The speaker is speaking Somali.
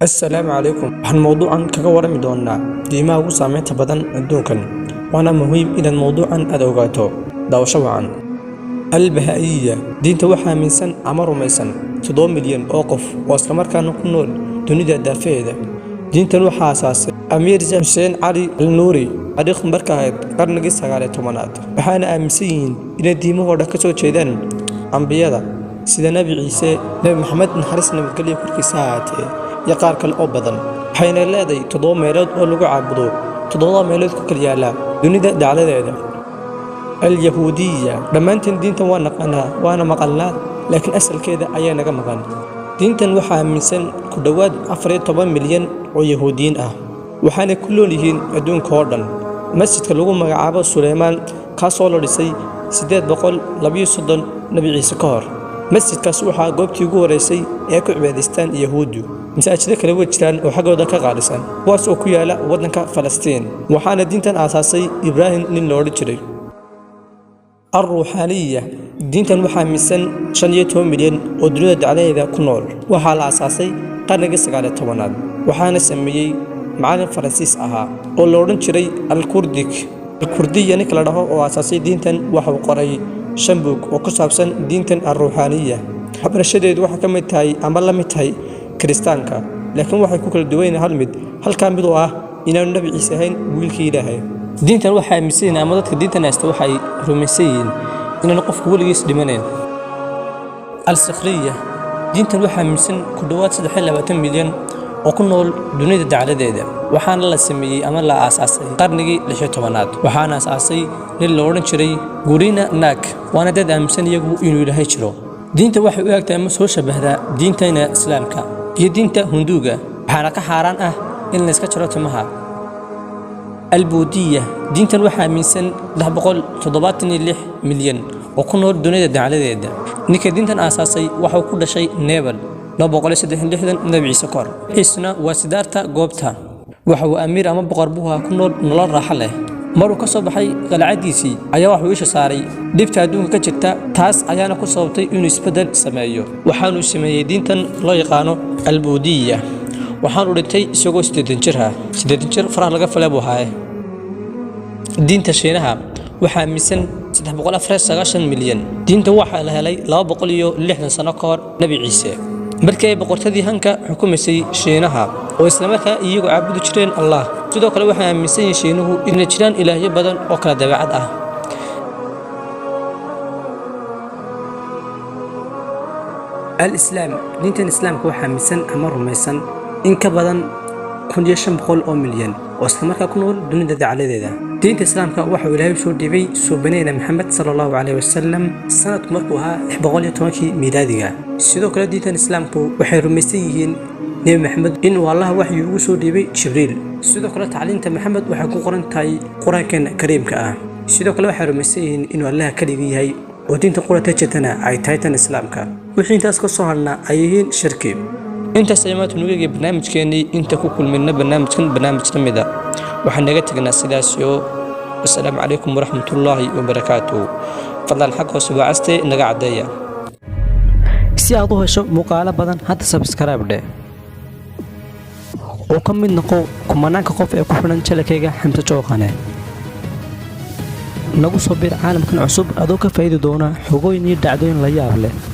السلام عليكم. عن موضوعا كورم دونا ديما وسامعت بدن الدوكن وانا مهم الى الموضوع ادوغاتو داوشوعا البهائية دينتا waxaa minsan ama rumaysan 7 milyan oo qof oo isla markaana ku nool dunida daafeeda diintan waxaa asaasay Amir Hussein Ali al-Nuri taariikh markaad qarnigii 19aad waxaana aaminsan yihiin in diimahooda ka soo jeedaan ambiyada sida Nabi Ciise Nabi Maxamed naxariis nabadgelyo korkiisa ahaatee iyo qaar kale oo badan waxayna leedahay 7 meelood oo lagu caabudo 7 meelood ku kala yaala dunida dacaladeeda اليهودية دمانتن دينتن وانا مقلنا لكن أسل كذا أيا نجا مقال دينتن وحى من سن كدواد 14 مليون ويهوديين وحنا كلهم لهين أدون كوردن مسجد كلهم مع سليمان كاسولو رسي سداد بقول لبي صدن نبي عيسى كار مسجد كاسوحة قبتي جو رسي ياكل عبادستان يهودي مساجد كلوه جلان وحقه ذاك غارسان واسو كيالا ودنك فلسطين وحنا دينتن أساسي إبراهيم للنورد الروحانية دينتن waxaa misan 15 milyan oo dunida عليها كنول waxaa la asaasay qarnigii 19aad waxaana sameeyay macallin Faransiis ahaa oo la oran jiray al-Kurdiya kala dhaho oo asaasay diintan waxa uu qoray shambuug oo ku saabsan diintan ar-ruuxaaniya xabrashadeedu waxa ka mid tahay ama la mid tahay kristaanka laakiin waxay ku kala duwan hal mid halka mid oo ah inuu nabi Ciise ahayn wiilkii Ilaahay دينتن waxaa aaminsan ama dadka diintan haysta waxay rumaysan in qofku waligiis dhimaneen al-Sikhriya diintan waxaa aaminsan ku dhawaad 23 milyan oo ku nool dunida dacaladeeda waxaana la sameeyay ama la aasaasay qarnigii 16aad waxaana aasaasay nin la oran jiray Gurina Nak waana dad aaminsan iyagu inuu Ilaahay jiro diinta waxay u egtahay ama soo shabahdaa diintayna islaamka iyo diinta Hinduuga waxaana ka xaraan ah in la iska jaro timaha البوذية دينتن waxaa aaminsan 776 milyan oo ku nool dunida dacaladeeda ninka diintan aasaasay waxa uu ku dhashay Nebel 263 Nabi Ciise kor isna waa sidaarta goobta waxa uu amiir ama boqor buha ku nool nolol raaxo leh maruu ka soo baxay qalcadiisii ayaa waxa uu isha saaray dibta adduunka ka jirta taas ayaana ku sababtay inuu isbedel sameeyo waxaanu sameeyay diintan loo yaqaano البوذية waxaan u dhintay isagoo 8 jir faraha laga falay buu haay diinta Shiinaha waxaa aaminsan 394 milyan diinta waxaa la helay 260 sano ka hor Nabi Ciise markii ay boqortadii hanka xukumaysay Shiinaha oo isla markaa iyagu caabudi jireen Allah sidoo kale waxaa aaminsan Shiinuhu in jiraan ilaahyo badan oo kala dabeecad ah الإسلام دينta islaamka waxaa aaminsan ama rumaysan in ka badan 1500 milyan oo isla markaa ku nool dunida dacaladeeda diinta islaamka waxa uu Ilaahay soo dhibay suubanayna Maxamed sallallahu alayhi wasallam sanadku markuu ahaa 110 miilaadiga sidoo kale diinta islaamku waxay rumaysan yihiin Nabi Maxamed in Allah wax ugu soo dhibay Jibriil sidoo kale tacliinta Maxamed waxa ku qoran tahay Quraanka Kariimka ah sidoo kale waxay rumaysan yihiin in Allah kaliya yahay oo diinta Quraanka jeetana ay tahay tan islaamka wixii intaas ka soo harna ay yihiin shirki inta saymaatu nuugiga barnaamijkeeni inta ku kulmina barnaamij kamida waxaan naga tagnaa sidaas iyo assalaamu calaykum waraxmatullaahi wabarakaatuh fadlan xaqo subaacastay naga cadeeya si aad u hesho muuqaalo badan hadda subscribe dhe oo ka mid noqo kumanaanka qof ee ku xiran channelkayga Xamza Jooqane nagu soo bir caalamkan cusub adoo ka faa'iido doona xogooyin iyo dhacdooyin la yaab leh